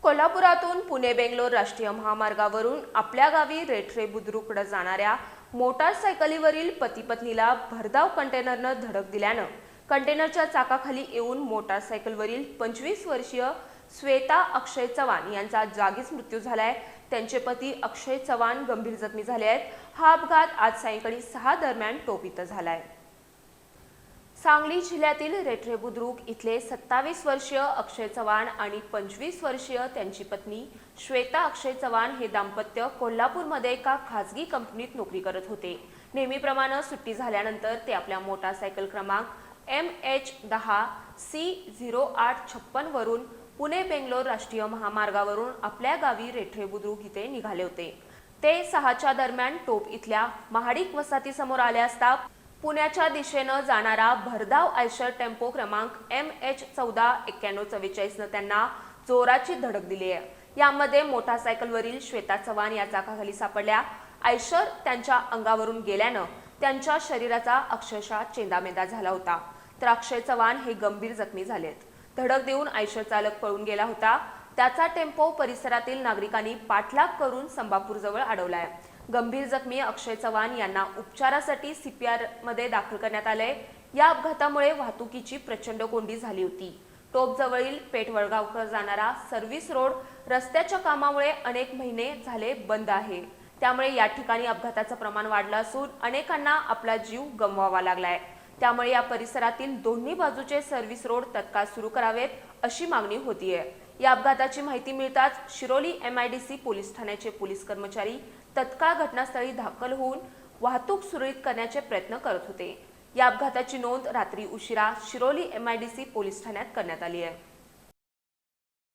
कोल्हापुरातून पुणे बेंगलोर राष्ट्रीय महामार्गावरून आपल्या गावी रेठरे बुद्रुककडे जाणाऱ्या मोटारसायकलीवरील पती पत्नीला भरधाव कंटेनरनं धडक दिल्यानं कंटेनरच्या चाकाखाली येऊन मोटारसायकलवरील 25 वर्षीय श्वेता अक्षय चव्हाण यांचा जागीच मृत्यू झालाय। त्यांचे पती अक्षय चव्हाण गंभीर जखमी झाले आहेत। हा अपघात आज सायंकाळी 6 दरम्यान टोप इथं झालाय। सांगली जिल्ह्यातील रेठरे बुद्रुक इथले 27 वर्षीय अक्षय चव्हाण आणि 25 वर्षीय त्यांची पत्नी श्वेता अक्षय चव्हाण हे दाम्पत्य कोल्हापूरमध्ये एका खासगी कंपनीत नोकरी करत होते। नेहमीप्रमाणे सुट्टी झाल्यानंतर ते आपल्या मोटारसायकल क्रमांक MH10C0856 वरून पुणे बेंगलोर राष्ट्रीय महामार्गावरून आपल्या गावी रेठरे बुद्रुक इथे निघाले होते। ते 6च्या दरम्यान टोप इथल्या महाडिक वसाहतीसमोर आले असता पुण्याच्या दिशेनं जाणारा भरधाव आयशर टेम्पो क्रमांक MH149144 न त्यांना जोराची धडक दिली आहे। यामध्ये मोटारसायकलवरील श्वेता चव्हाण या चाकाखाली सापडल्या। आयशर त्यांच्या अंगावरून गेल्यानं त्यांच्या शरीराचा अक्षरशः चेंदामेंदा झाला होता, तर अक्षय चव्हाण हे गंभीर जखमी झालेत। धडक देऊन आयशर चालक पळून गेला होता। त्याचा टेम्पो परिसरातील नागरिकांनी पाठलाग करून संभापूर जवळ अडवलाय। गंभीर जखमी अक्षय चव्हाण यांना उपचारासाठी CPR मध्ये दाखल करण्यात आले। या अपघातामुळे वाहतुकीची प्रचंड कोंडी झाली होती। टोप जवळील पेठ वडगावकर जाणारा सर्व्हिस रोड रस्त्याच्या कामामुळे अनेक महिने झाले बंद आहे। त्यामुळे या ठिकाणी अपघाताचं प्रमाण वाढलं असून अनेकांना आपला जीव गमवावा लागलाय। त्यामुळे या परिसरातील दोन्ही बाजूचे सर्व्हिस रोड तत्काळ सुरू करावेत अशी मागणी होतीये। या अपघाताची माहिती मिळताच शिरोली MIDC पोलीस ठाण्याचे पोलीस कर्मचारी तत्काळ घटनास्थळी दाखल होऊन वाहतूक सुरळीत करण्याचे प्रयत्न करत होते। या अपघाताची नोंद रात्री उशिरा शिरोली MIDC पोलीस ठाण्यात करण्यात आली आहे।